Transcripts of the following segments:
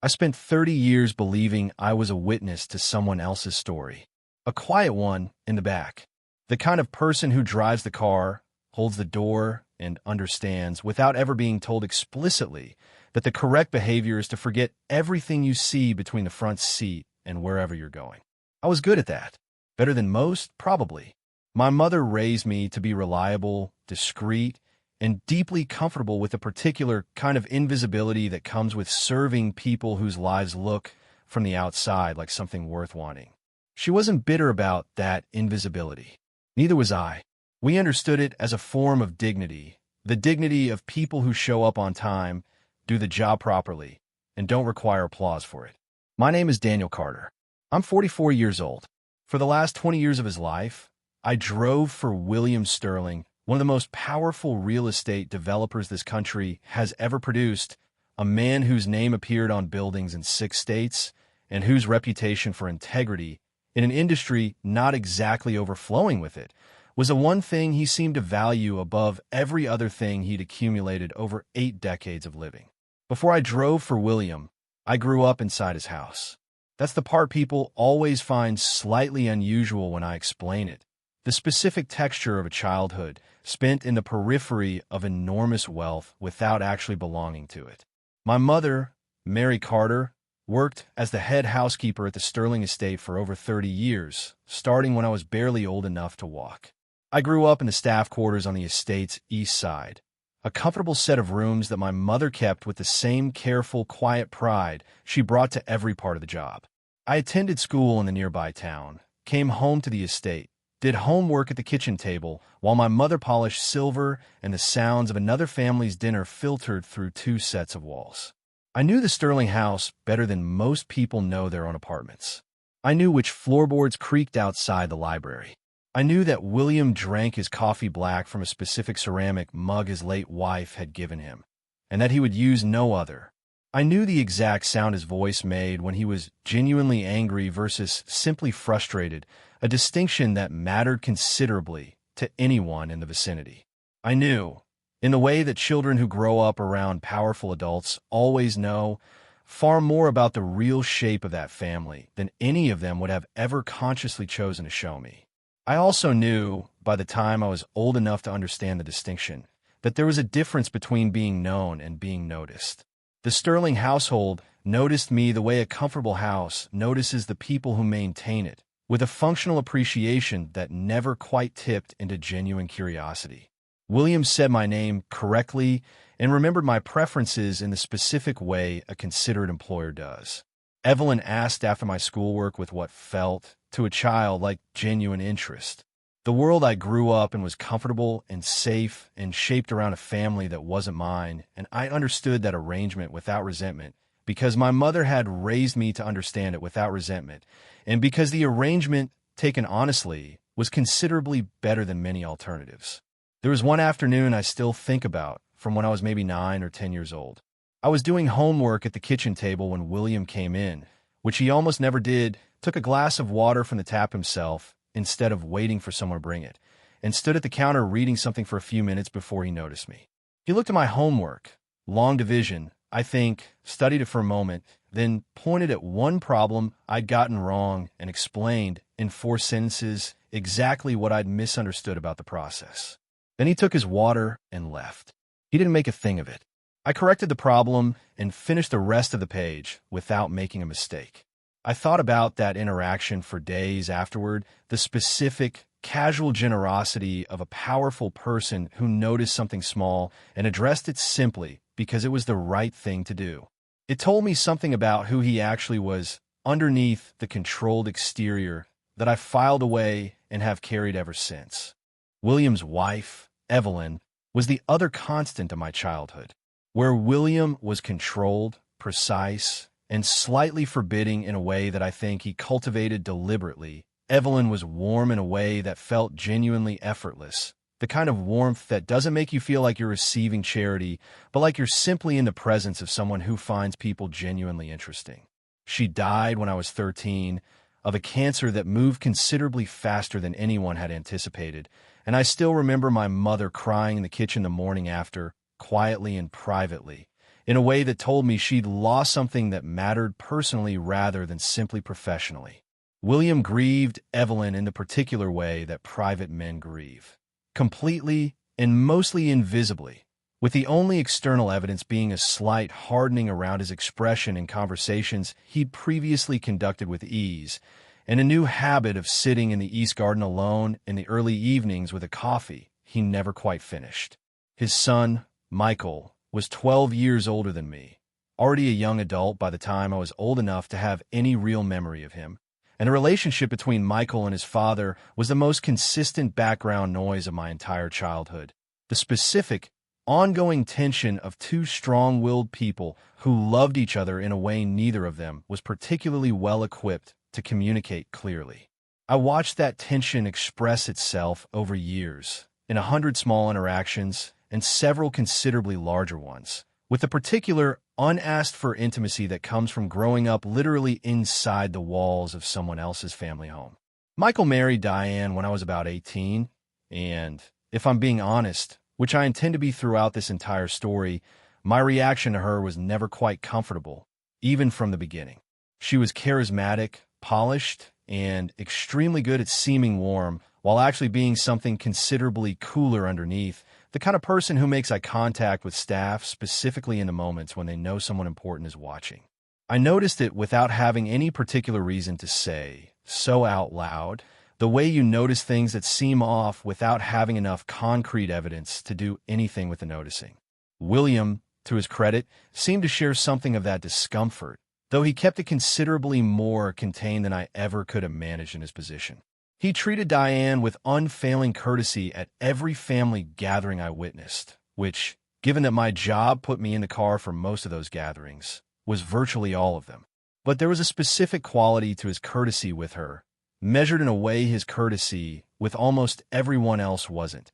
I spent 30 years believing I was a witness to someone else's story. A quiet one in the back. The kind of person who drives the car, holds the door, and understands without ever being told explicitly that the correct behavior is to forget everything you see between the front seat and wherever you're going. I was good at that. Better than most, probably. My mother raised me to be reliable, discreet, and deeply comfortable with a particular kind of invisibility that comes with serving people whose lives look, from the outside, like something worth wanting. She wasn't bitter about that invisibility. Neither was I. We understood it as a form of dignity, the dignity of people who show up on time, do the job properly, and don't require applause for it. My name is Daniel Carter. I'm 44 years old. For the last 20 years of his life, I drove for William Sterling, one of the most powerful real estate developers this country has ever produced, a man whose name appeared on buildings in 6 states and whose reputation for integrity, in an industry not exactly overflowing with it, was the one thing he seemed to value above every other thing he'd accumulated over 8 decades of living. Before I drove for William, I grew up inside his house. That's the part people always find slightly unusual when I explain it. The specific texture of a childhood spent in the periphery of enormous wealth without actually belonging to it. My mother, Mary Carter, worked as the head housekeeper at the Sterling estate for over 30 years, starting when I was barely old enough to walk. I grew up in the staff quarters on the estate's east side, a comfortable set of rooms that my mother kept with the same careful, quiet pride she brought to every part of the job. I attended school in the nearby town, came home to the estate, did homework at the kitchen table while my mother polished silver and the sounds of another family's dinner filtered through 2 sets of walls. I knew the Sterling house better than most people know their own apartments. I knew which floorboards creaked outside the library. I knew that William drank his coffee black from a specific ceramic mug his late wife had given him, and that he would use no other. I knew the exact sound his voice made when he was genuinely angry versus simply frustrated, a distinction that mattered considerably to anyone in the vicinity. I knew, in the way that children who grow up around powerful adults always know, far more about the real shape of that family than any of them would have ever consciously chosen to show me. I also knew, by the time I was old enough to understand the distinction, that there was a difference between being known and being noticed. The Sterling household noticed me the way a comfortable house notices the people who maintain it, with a functional appreciation that never quite tipped into genuine curiosity. William said my name correctly and remembered my preferences in the specific way a considerate employer does. Evelyn asked after my schoolwork with what felt, to a child, like genuine interest. The world I grew up in was comfortable and safe and shaped around a family that wasn't mine, and I understood that arrangement without resentment because my mother had raised me to understand it without resentment, and because the arrangement, taken honestly, was considerably better than many alternatives. There was one afternoon I still think about from when I was maybe 9 or 10 years old. I was doing homework at the kitchen table when William came in, which he almost never did, took a glass of water from the tap himself instead of waiting for someone to bring it, and stood at the counter reading something for a few minutes before he noticed me. He looked at my homework, long division, I think, studied it for a moment, then pointed at one problem I'd gotten wrong and explained, in 4 sentences, exactly what I'd misunderstood about the process. Then he took his water and left. He didn't make a thing of it. I corrected the problem and finished the rest of the page without making a mistake. I thought about that interaction for days afterward, the specific, casual generosity of a powerful person who noticed something small and addressed it simply because it was the right thing to do. It told me something about who he actually was underneath the controlled exterior that I filed away and have carried ever since. William's wife, Evelyn, was the other constant of my childhood. Where William was controlled, precise, and slightly forbidding in a way that I think he cultivated deliberately, Evelyn was warm in a way that felt genuinely effortless, the kind of warmth that doesn't make you feel like you're receiving charity, but like you're simply in the presence of someone who finds people genuinely interesting. She died when I was 13, of a cancer that moved considerably faster than anyone had anticipated, and I still remember my mother crying in the kitchen the morning after, quietly and privately, in a way that told me she'd lost something that mattered personally rather than simply professionally. William grieved Evelyn in the particular way that private men grieve, completely and mostly invisibly, with the only external evidence being a slight hardening around his expression in conversations he'd previously conducted with ease, and a new habit of sitting in the East Garden alone in the early evenings with a coffee he never quite finished. His son, Michael, was 12 years older than me, already a young adult by the time I was old enough to have any real memory of him, and the relationship between Michael and his father was the most consistent background noise of my entire childhood. The specific, ongoing tension of two strong-willed people who loved each other in a way neither of them was particularly well equipped to communicate clearly. I watched that tension express itself over years, in 100 small interactions and several considerably larger ones, with the particular unasked-for intimacy that comes from growing up literally inside the walls of someone else's family home. Michael married Diane when I was about 18, and, if I'm being honest, which I intend to be throughout this entire story, my reaction to her was never quite comfortable, even from the beginning. She was charismatic, polished, and extremely good at seeming warm, while actually being something considerably cooler underneath, the kind of person who makes eye contact with staff specifically in the moments when they know someone important is watching. I noticed it without having any particular reason to say, so out loud, the way you notice things that seem off without having enough concrete evidence to do anything with the noticing. William, to his credit, seemed to share something of that discomfort, though he kept it considerably more contained than I ever could have managed in his position. He treated Diane with unfailing courtesy at every family gathering I witnessed, which, given that my job put me in the car for most of those gatherings, was virtually all of them. But there was a specific quality to his courtesy with her, measured in a way his courtesy with almost everyone else wasn't,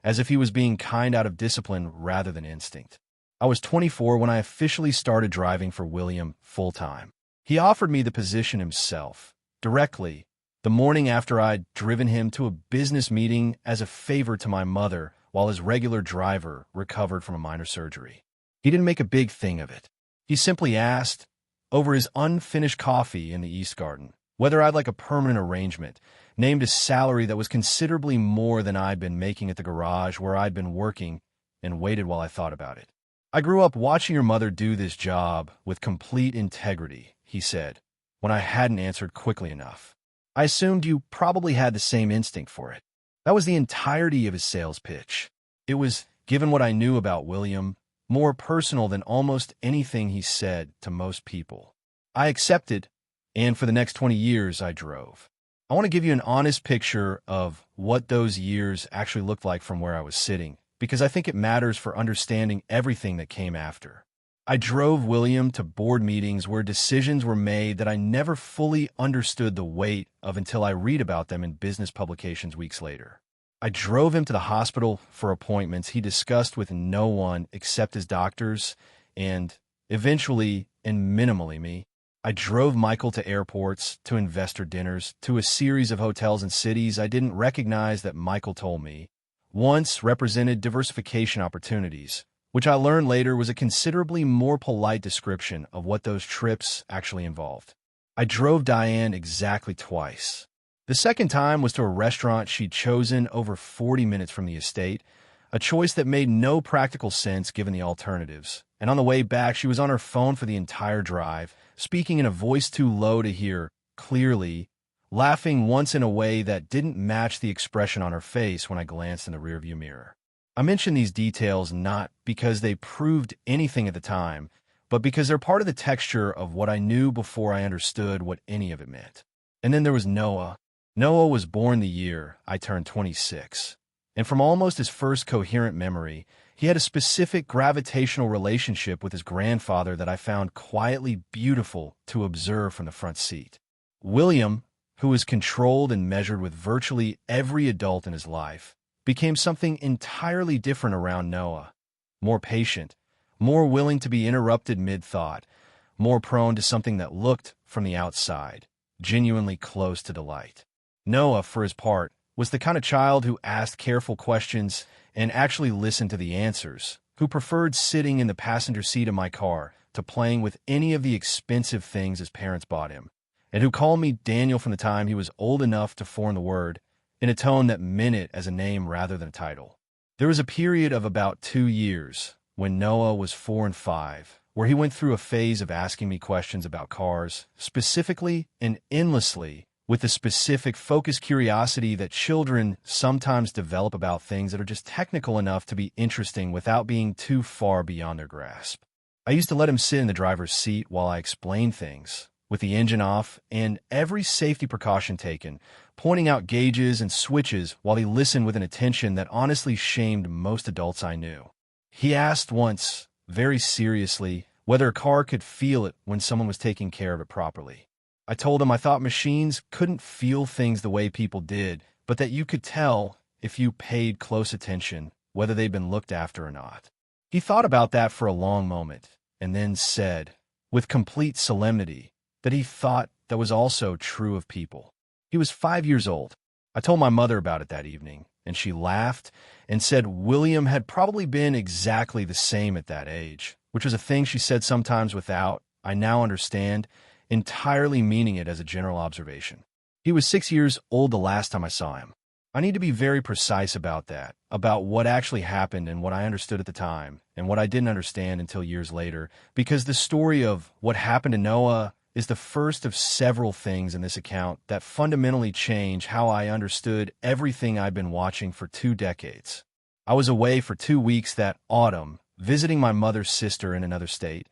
as if he was being kind out of discipline rather than instinct. I was 24 when I officially started driving for William full-time. He offered me the position himself, directly, the morning after I'd driven him to a business meeting as a favor to my mother while his regular driver recovered from a minor surgery. He didn't make a big thing of it. He simply asked, over his unfinished coffee in the East Garden, whether I'd like a permanent arrangement, named a salary that was considerably more than I'd been making at the garage where I'd been working, and waited while I thought about it. I grew up watching your mother do this job with complete integrity, he said, when I hadn't answered quickly enough. I assumed you probably had the same instinct for it. That was the entirety of his sales pitch. It was, given what I knew about William, more personal than almost anything he said to most people. I accepted, and for the next 20 years I drove. I want to give you an honest picture of what those years actually looked like from where I was sitting, because I think it matters for understanding everything that came after. I drove William to board meetings where decisions were made that I never fully understood the weight of until I read about them in business publications weeks later. I drove him to the hospital for appointments he discussed with no one except his doctors and, eventually and minimally me. I drove Michael to airports, to investor dinners, to a series of hotels and cities I didn't recognize that Michael told me once represented diversification opportunities, which I learned later was a considerably more polite description of what those trips actually involved. I drove Diane exactly twice. The second time was to a restaurant she'd chosen over 40 minutes from the estate, a choice that made no practical sense given the alternatives. And on the way back, she was on her phone for the entire drive, speaking in a voice too low to hear clearly, laughing once in a way that didn't match the expression on her face when I glanced in the rearview mirror. I mention these details not because they proved anything at the time, but because they're part of the texture of what I knew before I understood what any of it meant. And then there was Noah. Noah was born the year I turned 26, and from almost his first coherent memory, he had a specific gravitational relationship with his grandfather that I found quietly beautiful to observe from the front seat. William, who was controlled and measured with virtually every adult in his life, became something entirely different around Noah. More patient, more willing to be interrupted mid-thought, more prone to something that looked, from the outside, genuinely close to delight. Noah, for his part, was the kind of child who asked careful questions and actually listened to the answers, who preferred sitting in the passenger seat of my car to playing with any of the expensive things his parents bought him, and who called me Daniel from the time he was old enough to form the word, in a tone that meant it as a name rather than a title. There was a period of about 2 years, when Noah was 4 and 5, where he went through a phase of asking me questions about cars, specifically and endlessly, with the specific focused curiosity that children sometimes develop about things that are just technical enough to be interesting without being too far beyond their grasp. I used to let him sit in the driver's seat while I explained things, with the engine off and every safety precaution taken, pointing out gauges and switches while he listened with an attention that honestly shamed most adults I knew. He asked once, very seriously, whether a car could feel it when someone was taking care of it properly. I told him I thought machines couldn't feel things the way people did, but that you could tell, if you paid close attention, whether they'd been looked after or not. He thought about that for a long moment, and then said, with complete solemnity, that he thought that was also true of people. He was 5 years old. I told my mother about it that evening, and she laughed and said William had probably been exactly the same at that age, which was a thing she said sometimes without, I now understand, entirely meaning it as a general observation. He was 6 years old the last time I saw him. I need to be very precise about that, about what actually happened and what I understood at the time, and what I didn't understand until years later, because the story of what happened to Noah is the first of several things in this account that fundamentally change how I understood everything I'd been watching for 2 decades. I was away for 2 weeks that autumn, visiting my mother's sister in another state,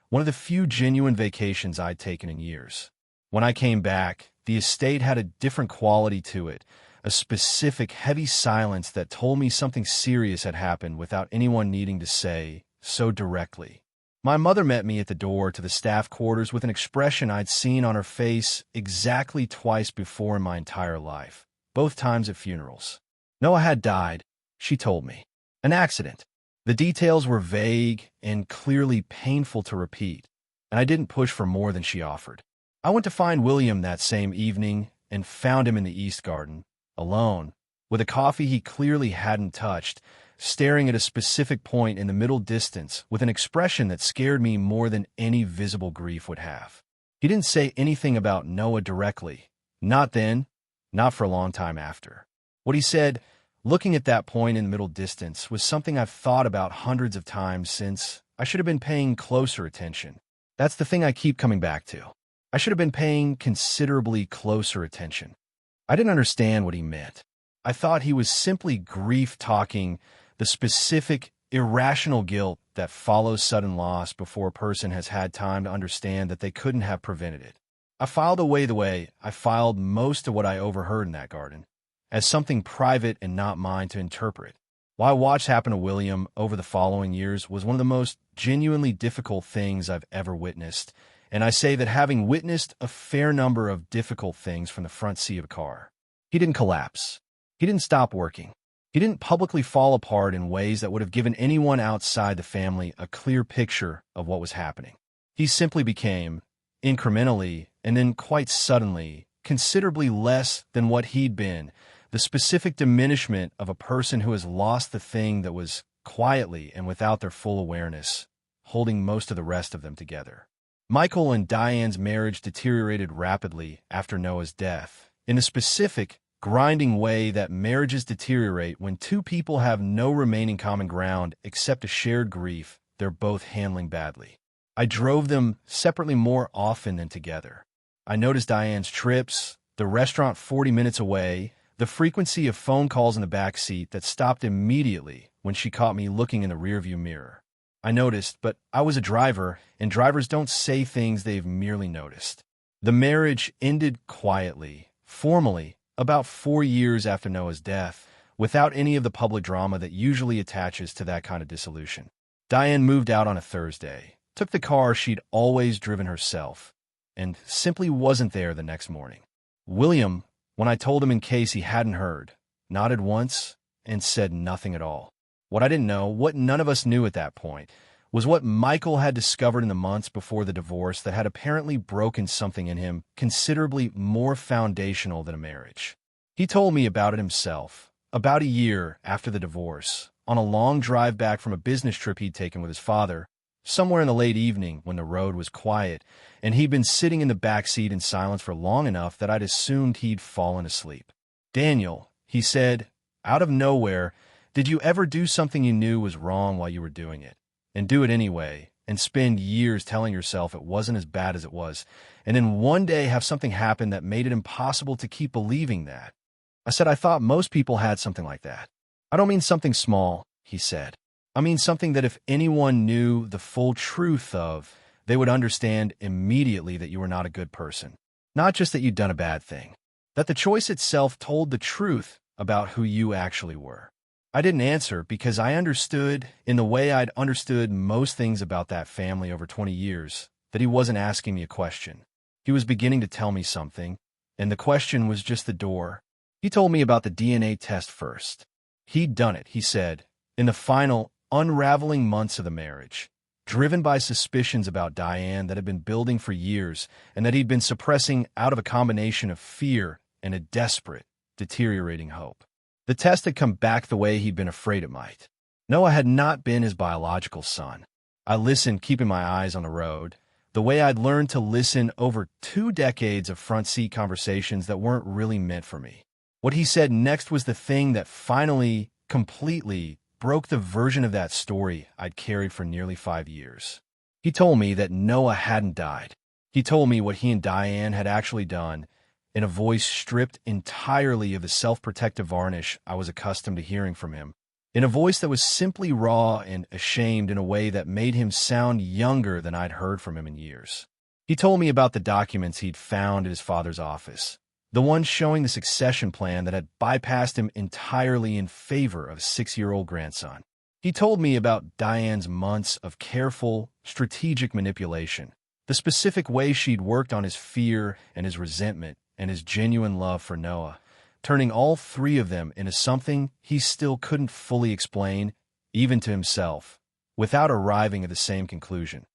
one of the few genuine vacations I'd taken in years. When I came back, the estate had a different quality to it, a specific heavy silence that told me something serious had happened without anyone needing to say so directly. My mother met me at the door to the staff quarters with an expression I'd seen on her face exactly twice before in my entire life, both times at funerals. Noah had died, she told me. An accident. The details were vague and clearly painful to repeat, and I didn't push for more than she offered. I went to find William that same evening and found him in the East Garden, alone, with a coffee he clearly hadn't touched, staring at a specific point in the middle distance with an expression that scared me more than any visible grief would have. He didn't say anything about Noah directly. Not then, not for a long time after. What he said, looking at that point in the middle distance, was something I've thought about hundreds of times since. I should have been paying closer attention. That's the thing I keep coming back to. I should have been paying considerably closer attention. I didn't understand what he meant. I thought he was simply grief talking, the specific, irrational guilt that follows sudden loss before a person has had time to understand that they couldn't have prevented it. I filed away the way I filed most of what I overheard in that garden, as something private and not mine to interpret. What I watched happen to William over the following years was one of the most genuinely difficult things I've ever witnessed, and I say that having witnessed a fair number of difficult things from the front seat of a car. He didn't collapse. He didn't stop working. He didn't publicly fall apart in ways that would have given anyone outside the family a clear picture of what was happening. He simply became, incrementally, and then quite suddenly, considerably less than what he'd been, the specific diminishment of a person who has lost the thing that was quietly and without their full awareness, holding most of the rest of them together. Michael and Diane's marriage deteriorated rapidly after Noah's death, in a specific, grinding way that marriages deteriorate when two people have no remaining common ground except a shared grief they're both handling badly. I drove them separately more often than together. I noticed Diane's trips, the restaurant 40 minutes away, the frequency of phone calls in the back seat that stopped immediately when she caught me looking in the rearview mirror. I noticed, but I was a driver, and drivers don't say things they've merely noticed. The marriage ended quietly, formally, about 4 years after Noah's death, without any of the public drama that usually attaches to that kind of dissolution. Diane moved out on a Thursday, took the car she'd always driven herself, and simply wasn't there the next morning. William, when I told him in case he hadn't heard, nodded once and said nothing at all. What I didn't know, what none of us knew at that point, was what Michael had discovered in the months before the divorce that had apparently broken something in him considerably more foundational than a marriage. He told me about it himself, about a year after the divorce, on a long drive back from a business trip he'd taken with his father, somewhere in the late evening when the road was quiet, and he'd been sitting in the back seat in silence for long enough that I'd assumed he'd fallen asleep. "Daniel," he said, out of nowhere, "did you ever do something you knew was wrong while you were doing it, and do it anyway, and spend years telling yourself it wasn't as bad as it was, and then one day have something happen that made it impossible to keep believing that?" I said I thought most people had something like that. "I don't mean something small," he said. "I mean something that if anyone knew the full truth of, they would understand immediately that you were not a good person. Not just that you'd done a bad thing. That the choice itself told the truth about who you actually were." I didn't answer because I understood, in the way I'd understood most things about that family over 20 years, that he wasn't asking me a question. He was beginning to tell me something, and the question was just the door. He told me about the DNA test first. He'd done it, he said, in the final, unraveling months of the marriage, driven by suspicions about Diane that had been building for years and that he'd been suppressing out of a combination of fear and a desperate, deteriorating hope. The test had come back the way he'd been afraid it might. Noah had not been his biological son. I listened, keeping my eyes on the road, the way I'd learned to listen over 2 decades of front-seat conversations that weren't really meant for me. What he said next was the thing that finally, completely, broke the version of that story I'd carried for nearly 5 years. He told me that Noah hadn't died. He told me what he and Diane had actually done, in a voice stripped entirely of the self-protective varnish I was accustomed to hearing from him, in a voice that was simply raw and ashamed in a way that made him sound younger than I'd heard from him in years. He told me about the documents he'd found at his father's office, the ones showing the succession plan that had bypassed him entirely in favor of a 6-year-old grandson. He told me about Diane's months of careful, strategic manipulation, the specific way she'd worked on his fear and his resentment, and his genuine love for Noah, turning all 3 of them into something he still couldn't fully explain, even to himself, without arriving at the same conclusion,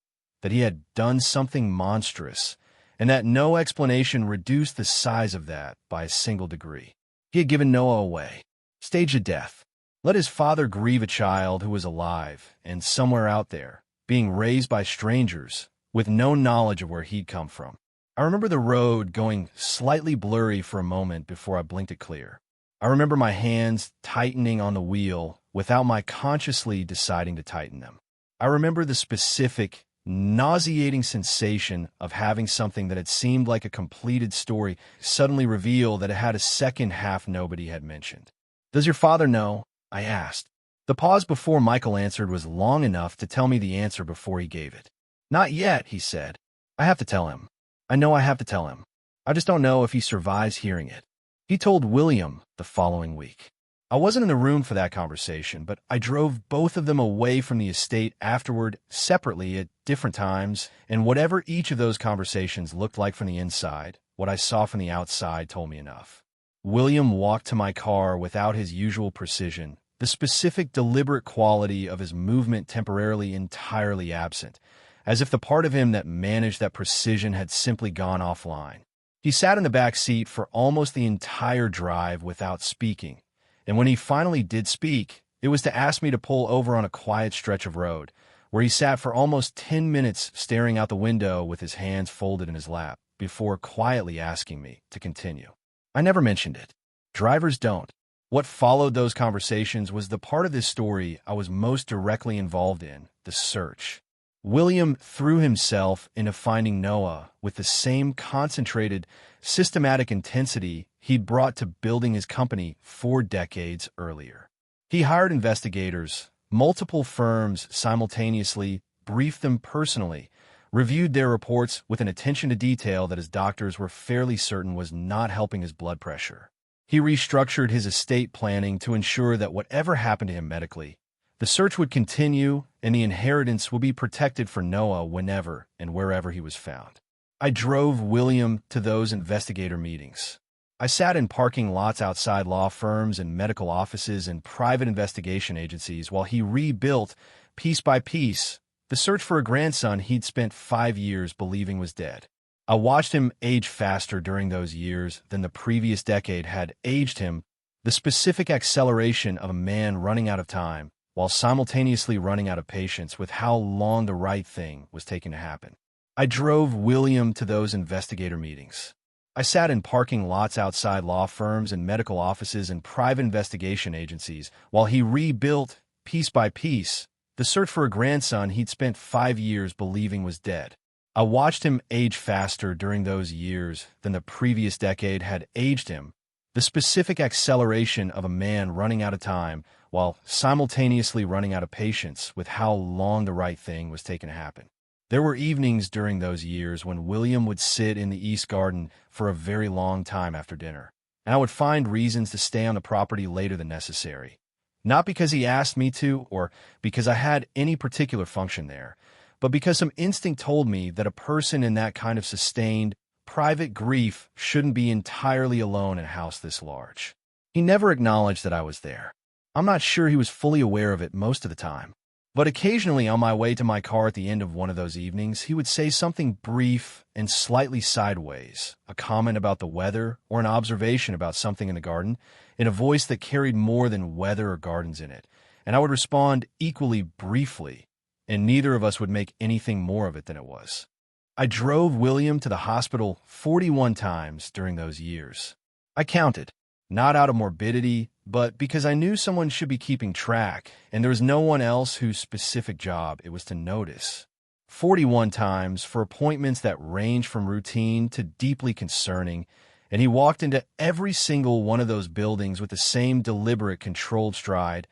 that he had done something monstrous, and that no explanation reduced the size of that by a single degree. He had given Noah away, staged a death, let his father grieve a child who was alive and somewhere out there, being raised by strangers, with no knowledge of where he'd come from. I remember the road going slightly blurry for a moment before I blinked it clear. I remember my hands tightening on the wheel without my consciously deciding to tighten them. I remember the specific, nauseating sensation of having something that had seemed like a completed story suddenly reveal that it had a second half nobody had mentioned. "Does your father know?" I asked. The pause before Michael answered was long enough to tell me the answer before he gave it. "Not yet," he said. "I have to tell him. I know I have to tell him. I just don't know if he survives hearing it." He told William the following week. I wasn't in the room for that conversation, but I drove both of them away from the estate afterward separately at different times, and whatever each of those conversations looked like from the inside, what I saw from the outside told me enough. William walked to my car without his usual precision, the specific deliberate quality of his movement temporarily entirely absent, as if the part of him that managed that precision had simply gone offline. He sat in the back seat for almost the entire drive without speaking, and when he finally did speak, it was to ask me to pull over on a quiet stretch of road, where he sat for almost 10 minutes staring out the window with his hands folded in his lap, before quietly asking me to continue. I never mentioned it. Drivers don't. What followed those conversations was the part of this story I was most directly involved in, the search. William threw himself into finding Noah with the same concentrated, systematic intensity he'd brought to building his company 4 decades earlier. He hired investigators, multiple firms simultaneously, briefed them personally, reviewed their reports with an attention to detail that his doctors were fairly certain was not helping his blood pressure. He restructured his estate planning to ensure that whatever happened to him medically, the search would continue and the inheritance would be protected for Noah whenever and wherever he was found. I drove William to those investigator meetings. I sat in parking lots outside law firms and medical offices and private investigation agencies while he rebuilt, piece by piece, the search for a grandson he'd spent 5 years believing was dead. I watched him age faster during those years than the previous decade had aged him, the specific acceleration of a man running out of time, while simultaneously running out of patience with how long the right thing was taking to happen. I drove William to those investigator meetings. I sat in parking lots outside law firms and medical offices and private investigation agencies while he rebuilt, piece by piece, the search for a grandson he'd spent 5 years believing was dead. I watched him age faster during those years than the previous decade had aged him, the specific acceleration of a man running out of time while simultaneously running out of patience with how long the right thing was taking to happen. There were evenings during those years when William would sit in the East Garden for a very long time after dinner, and I would find reasons to stay on the property later than necessary. Not because he asked me to or because I had any particular function there, but because some instinct told me that a person in that kind of sustained, private grief shouldn't be entirely alone in a house this large. He never acknowledged that I was there. I'm not sure he was fully aware of it most of the time. But occasionally on my way to my car at the end of one of those evenings, he would say something brief and slightly sideways, a comment about the weather or an observation about something in the garden, in a voice that carried more than weather or gardens in it, and I would respond equally briefly, and neither of us would make anything more of it than it was. I drove William to the hospital 41 times during those years. I counted, not out of morbidity, but because I knew someone should be keeping track, and there was no one else whose specific job it was to notice. 41 times for appointments that ranged from routine to deeply concerning, and he walked into every single one of those buildings with the same deliberate, controlled stride,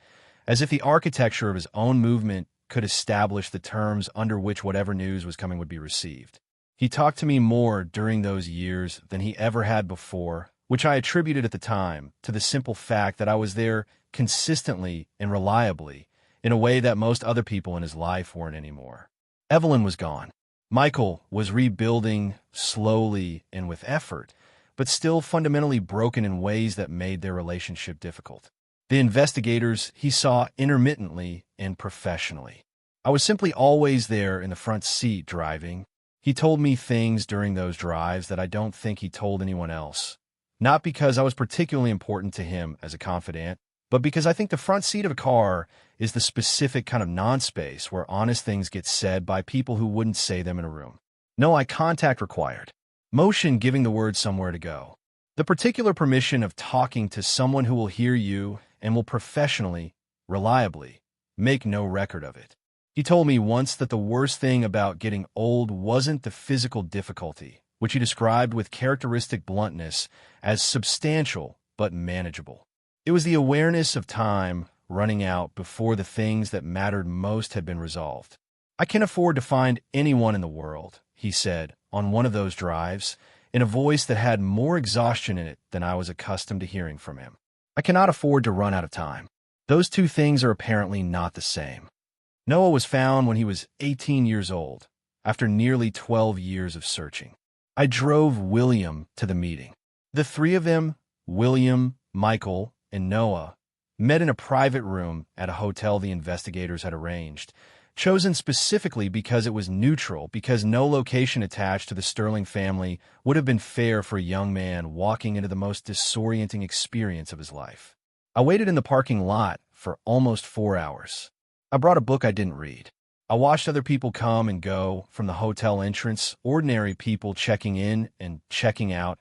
as if the architecture of his own movement could establish the terms under which whatever news was coming would be received. He talked to me more during those years than he ever had before, which I attributed at the time to the simple fact that I was there consistently and reliably in a way that most other people in his life weren't anymore. Evelyn was gone. Michael was rebuilding slowly and with effort, but still fundamentally broken in ways that made their relationship difficult. The investigators he saw intermittently and professionally. I was simply always there in the front seat driving. He told me things during those drives that I don't think he told anyone else. Not because I was particularly important to him as a confidant, but because I think the front seat of a car is the specific kind of non-space where honest things get said by people who wouldn't say them in a room. No eye contact required. Motion giving the word somewhere to go. The particular permission of talking to someone who will hear you and will professionally, reliably, make no record of it. He told me once that the worst thing about getting old wasn't the physical difficulty, which he described with characteristic bluntness as substantial but manageable. It was the awareness of time running out before the things that mattered most had been resolved. I can't afford to find anyone in the world, he said, on one of those drives, in a voice that had more exhaustion in it than I was accustomed to hearing from him. I cannot afford to run out of time. Those two things are apparently not the same. Noah was found when he was 18 years old, after nearly 12 years of searching. I drove William to the meeting. The three of them, William, Michael, and Noah, met in a private room at a hotel the investigators had arranged, chosen specifically because it was neutral, because no location attached to the Sterling family would have been fair for a young man walking into the most disorienting experience of his life. I waited in the parking lot for almost 4 hours. I brought a book I didn't read. I watched other people come and go from the hotel entrance, ordinary people checking in and checking out,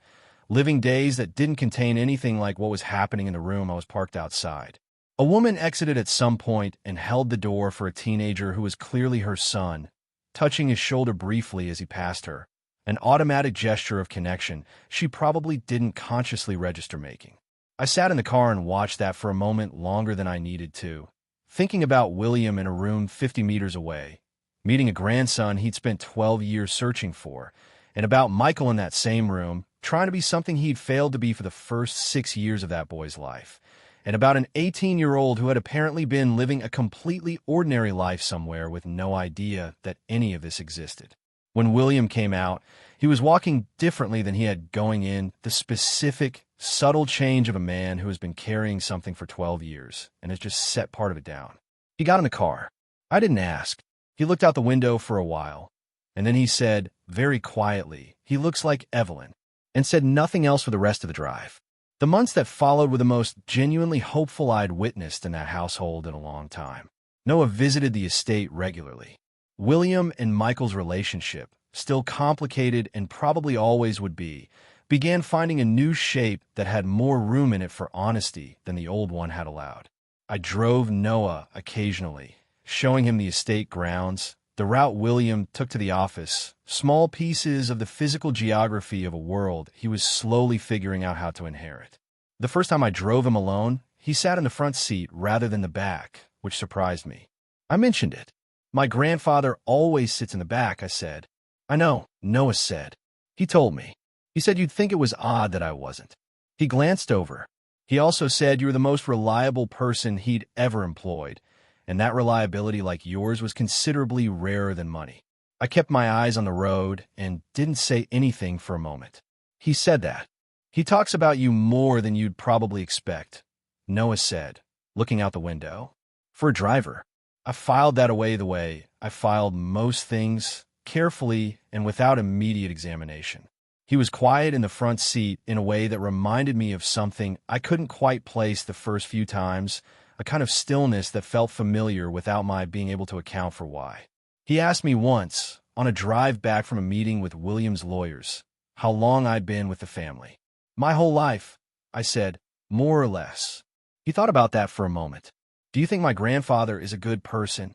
living days that didn't contain anything like what was happening in the room I was parked outside. A woman exited at some point and held the door for a teenager who was clearly her son, touching his shoulder briefly as he passed her, an automatic gesture of connection she probably didn't consciously register making. I sat in the car and watched that for a moment longer than I needed to, thinking about William in a room 50 meters away, meeting a grandson he'd spent 12 years searching for, and about Michael in that same room, trying to be something he'd failed to be for the first 6 years of that boy's life, and about an 18-year-old who had apparently been living a completely ordinary life somewhere with no idea that any of this existed. When William came out, he was walking differently than he had going in, the specific, subtle change of a man who has been carrying something for 12 years and has just set part of it down. He got in the car. I didn't ask. He looked out the window for a while, and then he said, very quietly, "He looks like Evelyn," and said nothing else for the rest of the drive. The months that followed were the most genuinely hopeful I'd witnessed in that household in a long time. Noah visited the estate regularly. William and Michael's relationship, still complicated and probably always would be, began finding a new shape that had more room in it for honesty than the old one had allowed. I drove Noah occasionally, showing him the estate grounds, the route William took to the office, small pieces of the physical geography of a world he was slowly figuring out how to inherit. The first time I drove him alone, he sat in the front seat rather than the back, which surprised me. I mentioned it. "My grandfather always sits in the back," I said. "I know," Noah said. He told me. He said you'd think it was odd that I wasn't. He glanced over. He also said you were the most reliable person he'd ever employed, and that reliability like yours was considerably rarer than money. I kept my eyes on the road and didn't say anything for a moment. He said that. "He talks about you more than you'd probably expect," Noah said, looking out the window. "For a driver." I filed that away the way I filed most things, carefully and without immediate examination. He was quiet in the front seat in a way that reminded me of something I couldn't quite place the first few times, a kind of stillness that felt familiar without my being able to account for why. He asked me once, on a drive back from a meeting with William's lawyers, how long I'd been with the family. "My whole life," I said, "more or less." He thought about that for a moment. "Do you think my grandfather is a good person?"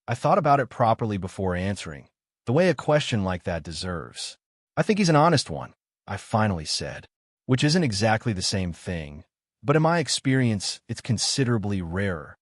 I thought about it properly before answering, the way a question like that deserves. "I think he's an honest one," I finally said, which isn't exactly the same thing, but in my experience, it's considerably rarer.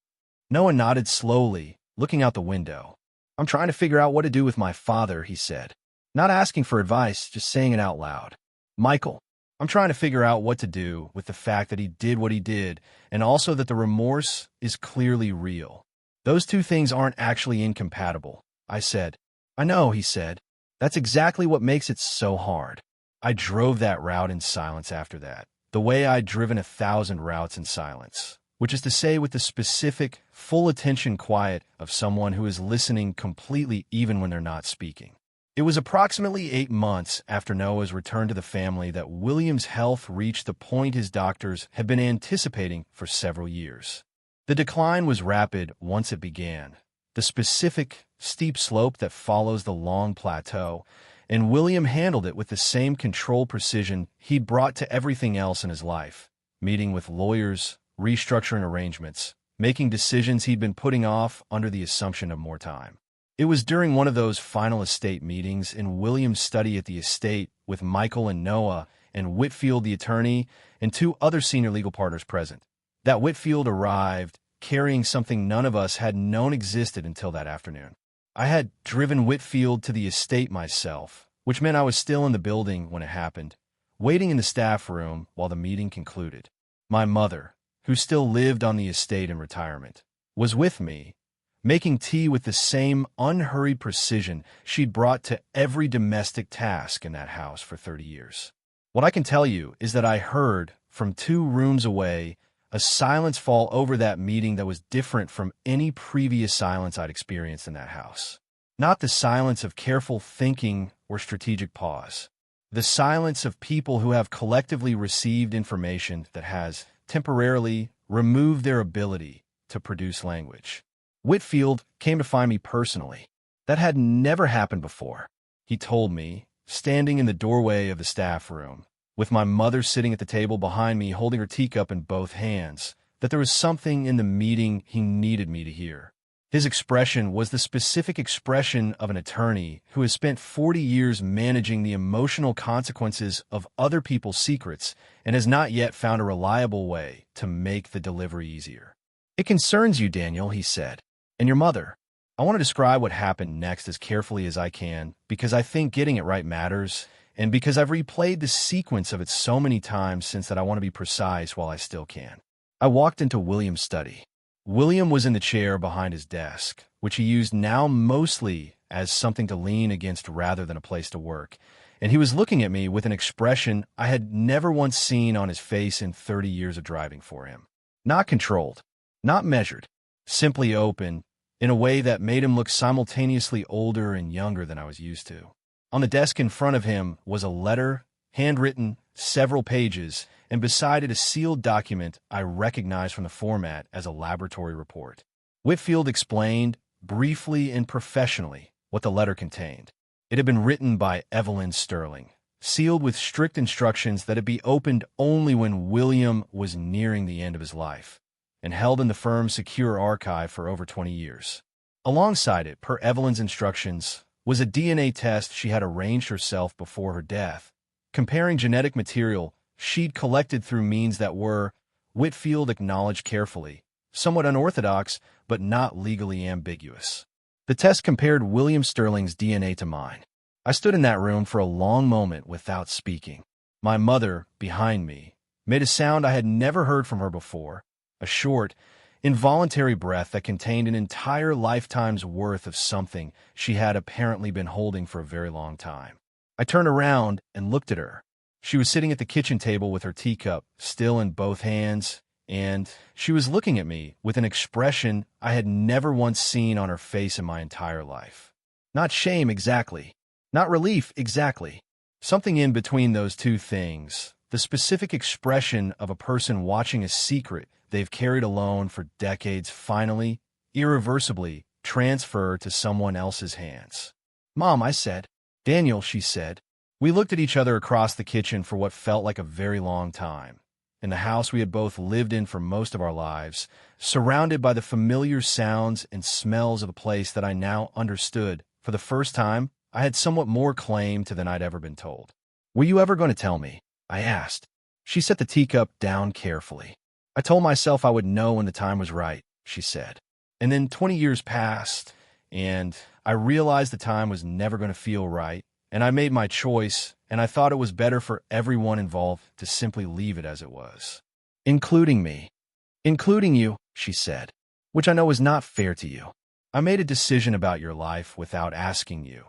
Noah nodded slowly, looking out the window. "I'm trying to figure out what to do with my father," he said. Not asking for advice, just saying it out loud. "Michael, I'm trying to figure out what to do with the fact that he did what he did, and also that the remorse is clearly real. Those two things aren't actually incompatible," I said. "I know," he said. "That's exactly what makes it so hard." I drove that route in silence after that, the way I'd driven 1,000 routes in silence, which is to say with the specific, full attention quiet of someone who is listening completely even when they're not speaking. It was approximately 8 months after Noah's return to the family that William's health reached the point his doctors had been anticipating for several years. The decline was rapid once it began, the specific, steep slope that follows the long plateau, and William handled it with the same controlled precision he'd brought to everything else in his life, meeting with lawyers, restructuring arrangements, making decisions he'd been putting off under the assumption of more time. It was during one of those final estate meetings in William's study at the estate with Michael and Noah and Whitfield the attorney and 2 other senior legal partners present, that Whitfield arrived carrying something none of us had known existed until that afternoon. I had driven Whitfield to the estate myself, which meant I was still in the building when it happened, waiting in the staff room while the meeting concluded. My mother, who still lived on the estate in retirement, was with me, making tea with the same unhurried precision she'd brought to every domestic task in that house for 30 years. What I can tell you is that I heard, from 2 rooms away, a silence fall over that meeting that was different from any previous silence I'd experienced in that house. Not the silence of careful thinking or strategic pause. The silence of people who have collectively received information that has temporarily removed their ability to produce language. Whitfield came to find me personally. That had never happened before. He told me, standing in the doorway of the staff room, with my mother sitting at the table behind me holding her teacup in both hands, that there was something in the meeting he needed me to hear. His expression was the specific expression of an attorney who has spent 40 years managing the emotional consequences of other people's secrets and has not yet found a reliable way to make the delivery easier. "It concerns you, Daniel," he said, "and your mother. I want to describe what happened next as carefully as I can because I think getting it right matters, and because I've replayed the sequence of it so many times since that I want to be precise while I still can." I walked into William's study. William was in the chair behind his desk, which he used now mostly as something to lean against rather than a place to work, and he was looking at me with an expression I had never once seen on his face in 30 years of driving for him. Not controlled, not measured, simply open, in a way that made him look simultaneously older and younger than I was used to. On the desk in front of him was a letter, handwritten, several pages, and beside it a sealed document I recognized from the format as a laboratory report. Whitfield explained, briefly and professionally, what the letter contained. It had been written by Evelyn Sterling, sealed with strict instructions that it be opened only when William was nearing the end of his life, and held in the firm's secure archive for over 20 years. Alongside it, per Evelyn's instructions, was a DNA test she had arranged herself before her death, comparing genetic material she'd collected through means that were, Whitfield acknowledged carefully, somewhat unorthodox but not legally ambiguous. The test compared William Sterling's DNA to mine. I stood in that room for a long moment without speaking. My mother, behind me, made a sound I had never heard from her before, a short, involuntary breath that contained an entire lifetime's worth of something she had apparently been holding for a very long time. I turned around and looked at her. She was sitting at the kitchen table with her teacup still in both hands, and she was looking at me with an expression I had never once seen on her face in my entire life. Not shame exactly, not relief exactly. Something in between those two things, the specific expression of a person watching a secret they've carried alone for decades finally, irreversibly, transfer to someone else's hands. "Mom," I said. "Daniel," she said. We looked at each other across the kitchen for what felt like a very long time. In the house we had both lived in for most of our lives, surrounded by the familiar sounds and smells of a place that I now understood. For the first time, I had somewhat more claim to than I'd ever been told. "Were you ever going to tell me?" I asked. She set the teacup down carefully. "I told myself I would know when the time was right," she said. "And then 20 years passed, and I realized the time was never going to feel right, and I made my choice, and I thought it was better for everyone involved to simply leave it as it was. Including me. Including you," she said, "which I know is not fair to you. I made a decision about your life without asking you,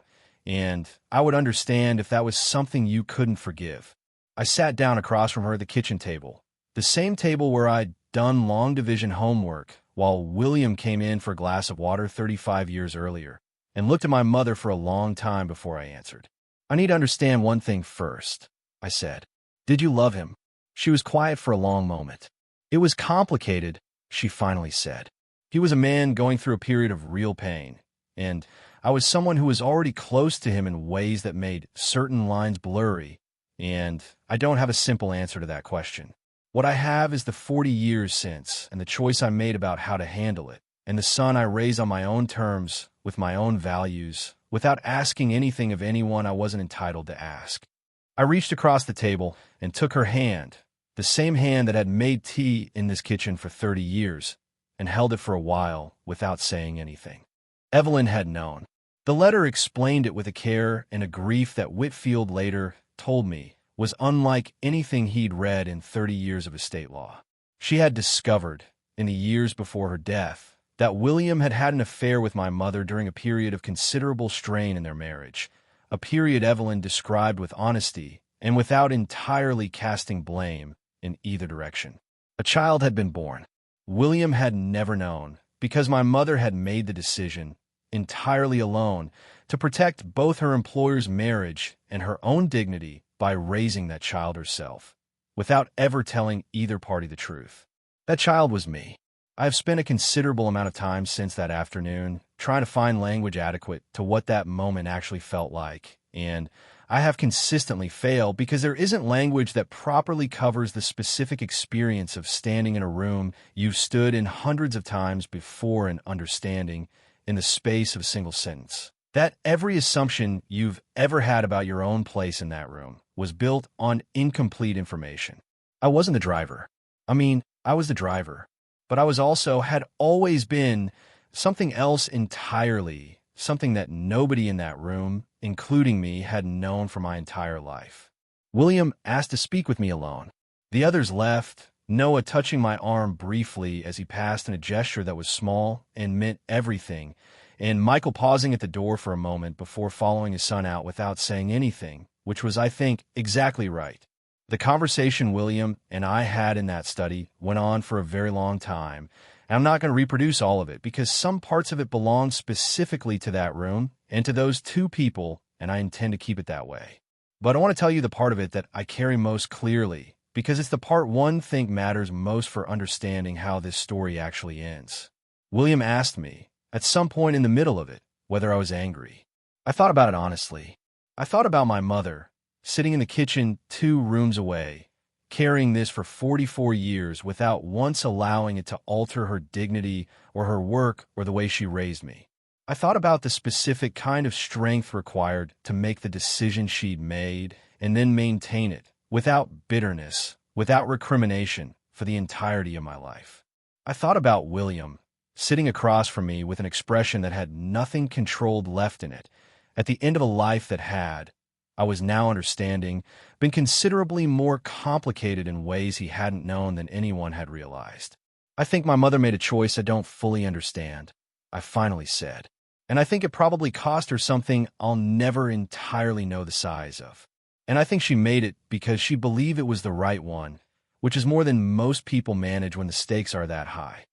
and I would understand if that was something you couldn't forgive." I sat down across from her at the kitchen table, the same table where I'd done long division homework while William came in for a glass of water 35 years earlier, and looked at my mother for a long time before I answered. "I need to understand one thing first," I said. "Did you love him?" She was quiet for a long moment. "It was complicated," she finally said. "He was a man going through a period of real pain, and I was someone who was already close to him in ways that made certain lines blurry, and I don't have a simple answer to that question. What I have is the 40 years since and the choice I made about how to handle it, and the son I raised on my own terms, with my own values, without asking anything of anyone I wasn't entitled to ask." I reached across the table and took her hand, the same hand that had made tea in this kitchen for 30 years, and held it for a while without saying anything. Evelyn had known. The letter explained it with a care and a grief that Whitfield later told me was unlike anything he'd read in 30 years of estate law. She had discovered, in the years before her death, that William had had an affair with my mother during a period of considerable strain in their marriage, a period Evelyn described with honesty and without entirely casting blame in either direction. A child had been born. William had never known, because my mother had made the decision, entirely alone, to protect both her employer's marriage and her own dignity by raising that child herself, without ever telling either party the truth. That child was me. I have spent a considerable amount of time since that afternoon trying to find language adequate to what that moment actually felt like, and I have consistently failed because there isn't language that properly covers the specific experience of standing in a room you've stood in hundreds of times before and understanding, in the space of a single sentence, that every assumption you've ever had about your own place in that room was built on incomplete information. I wasn't the driver. I was the driver. But I was also, had always been, something else entirely, something that nobody in that room, including me, had known for my entire life. William asked to speak with me alone. The others left, Noah touching my arm briefly as he passed in a gesture that was small and meant everything, and Michael pausing at the door for a moment before following his son out without saying anything, which was, I think, exactly right. The conversation William and I had in that study went on for a very long time, and I'm not going to reproduce all of it because some parts of it belong specifically to that room and to those two people, and I intend to keep it that way. But I want to tell you the part of it that I carry most clearly, because it's the part one think matters most for understanding how this story actually ends. William asked me, at some point in the middle of it, whether I was angry. I thought about it honestly. I thought about my mother, sitting in the kitchen 2 rooms away, carrying this for 44 years without once allowing it to alter her dignity or her work or the way she raised me. I thought about the specific kind of strength required to make the decision she'd made and then maintain it, without bitterness, without recrimination, for the entirety of my life. I thought about William, sitting across from me with an expression that had nothing controlled left in it, at the end of a life that had, I was now understanding, been considerably more complicated in ways he hadn't known than anyone had realized. I think my mother made a choice I don't fully understand, I finally said. And I think it probably cost her something I'll never entirely know the size of. And I think she made it because she believed it was the right one, which is more than most people manage when the stakes are that high.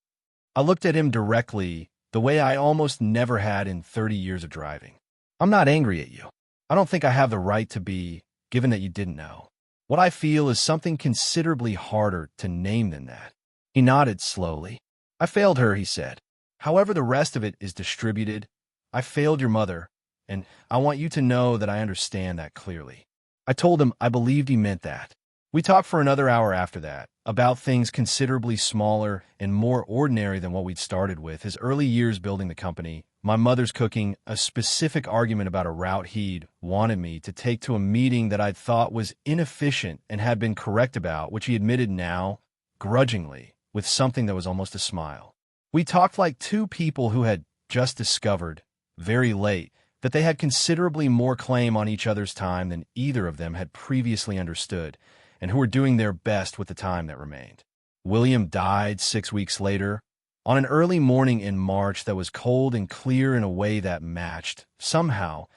I looked at him directly, the way I almost never had in 30 years of driving. I'm not angry at you. I don't think I have the right to be, given that you didn't know. What I feel is something considerably harder to name than that. He nodded slowly. I failed her, he said. However the rest of it is distributed, I failed your mother, and I want you to know that I understand that clearly. I told him I believed he meant that. We talked for another hour after that, about things considerably smaller and more ordinary than what we'd started with, his early years building the company, my mother's cooking, a specific argument about a route he'd wanted me to take to a meeting that I'd thought was inefficient and had been correct about, which he admitted now, grudgingly, with something that was almost a smile. We talked like 2 people who had just discovered, very late, that they had considerably more claim on each other's time than either of them had previously understood, and who were doing their best with the time that remained. William died 6 weeks later, on an early morning in March that was cold and clear in a way that matched, somehow,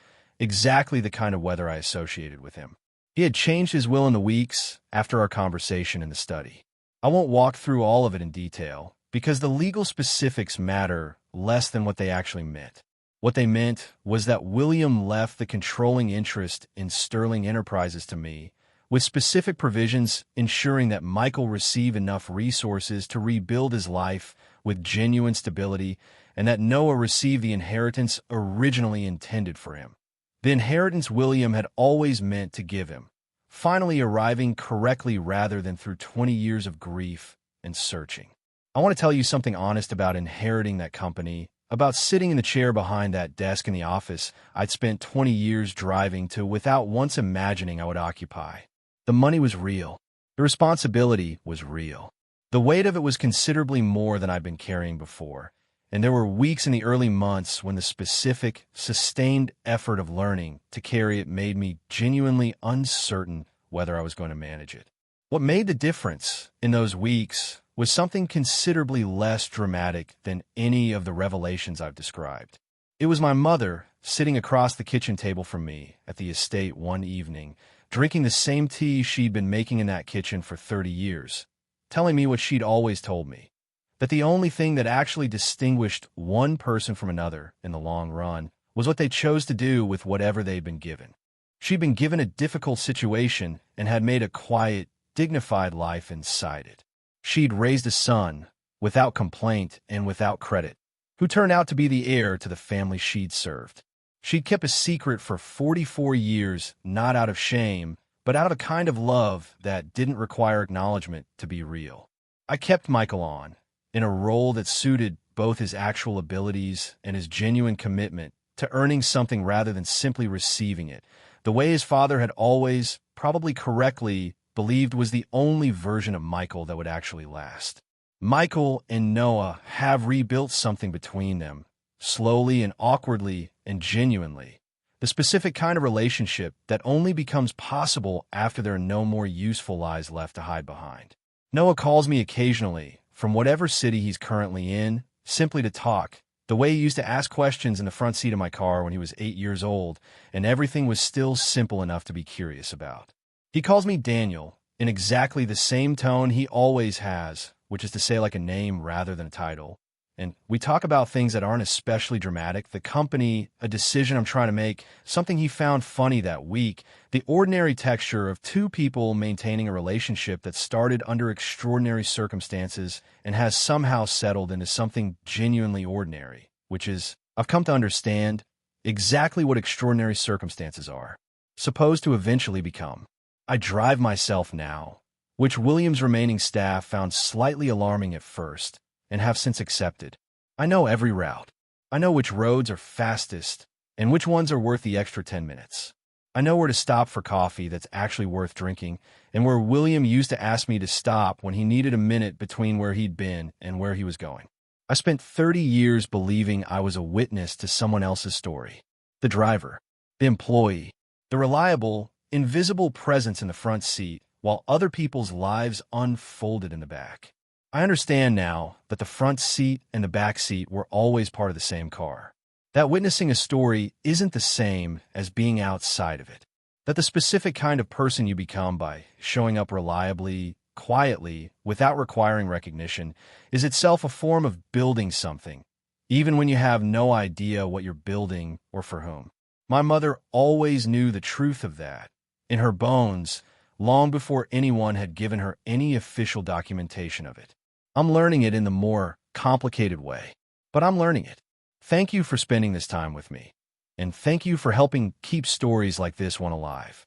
exactly the kind of weather I associated with him. He had changed his will in the weeks after our conversation in the study. I won't walk through all of it in detail, because the legal specifics matter less than what they actually meant. What they meant was that William left the controlling interest in Sterling Enterprises to me, with specific provisions ensuring that Michael receive enough resources to rebuild his life with genuine stability, and that Noah receive the inheritance originally intended for him. The inheritance William had always meant to give him, finally arriving correctly rather than through 20 years of grief and searching. I want to tell you something honest about inheriting that company, about sitting in the chair behind that desk in the office I'd spent 20 years driving to without once imagining I would occupy. The money was real. The responsibility was real. The weight of it was considerably more than I'd been carrying before, and there were weeks in the early months when the specific, sustained effort of learning to carry it made me genuinely uncertain whether I was going to manage it. What made the difference in those weeks was something considerably less dramatic than any of the revelations I've described. It was my mother sitting across the kitchen table from me at the estate one evening, drinking the same tea she'd been making in that kitchen for 30 years, telling me what she'd always told me, that the only thing that actually distinguished one person from another in the long run was what they chose to do with whatever they'd been given. She'd been given a difficult situation and had made a quiet, dignified life inside it. She'd raised a son, without complaint and without credit, who turned out to be the heir to the family she'd served. She'd kept a secret for 44 years, not out of shame, but out of a kind of love that didn't require acknowledgement to be real. I kept Michael on, in a role that suited both his actual abilities and his genuine commitment to earning something rather than simply receiving it, the way his father had always, probably correctly, believed was the only version of Michael that would actually last. Michael and Noah have rebuilt something between them, slowly and awkwardly and genuinely, the specific kind of relationship that only becomes possible after there are no more useful lies left to hide behind. Noah calls me occasionally, from whatever city he's currently in, simply to talk, the way he used to ask questions in the front seat of my car when he was 8 years old, and everything was still simple enough to be curious about. He calls me Daniel, in exactly the same tone he always has, which is to say like a name rather than a title, And we talk about things that aren't especially dramatic, the company, a decision I'm trying to make, something he found funny that week, the ordinary texture of two people maintaining a relationship that started under extraordinary circumstances and has somehow settled into something genuinely ordinary, which is, I've come to understand, exactly what extraordinary circumstances are, supposed to eventually become. I drive myself now, which Williams' remaining staff found slightly alarming at first, and have since accepted. I know every route. I know which roads are fastest and which ones are worth the extra 10 minutes. I know where to stop for coffee that's actually worth drinking, and where William used to ask me to stop when he needed a minute between where he'd been and where he was going. I spent 30 years believing I was a witness to someone else's story. The driver, the employee, the reliable, invisible presence in the front seat, while other people's lives unfolded in the back. I understand now that the front seat and the back seat were always part of the same car. That witnessing a story isn't the same as being outside of it. That the specific kind of person you become by showing up reliably, quietly, without requiring recognition, is itself a form of building something, even when you have no idea what you're building or for whom. My mother always knew the truth of that, in her bones, long before anyone had given her any official documentation of it. I'm learning it in the more complicated way, but I'm learning it. Thank you for spending this time with me, and thank you for helping keep stories like this one alive.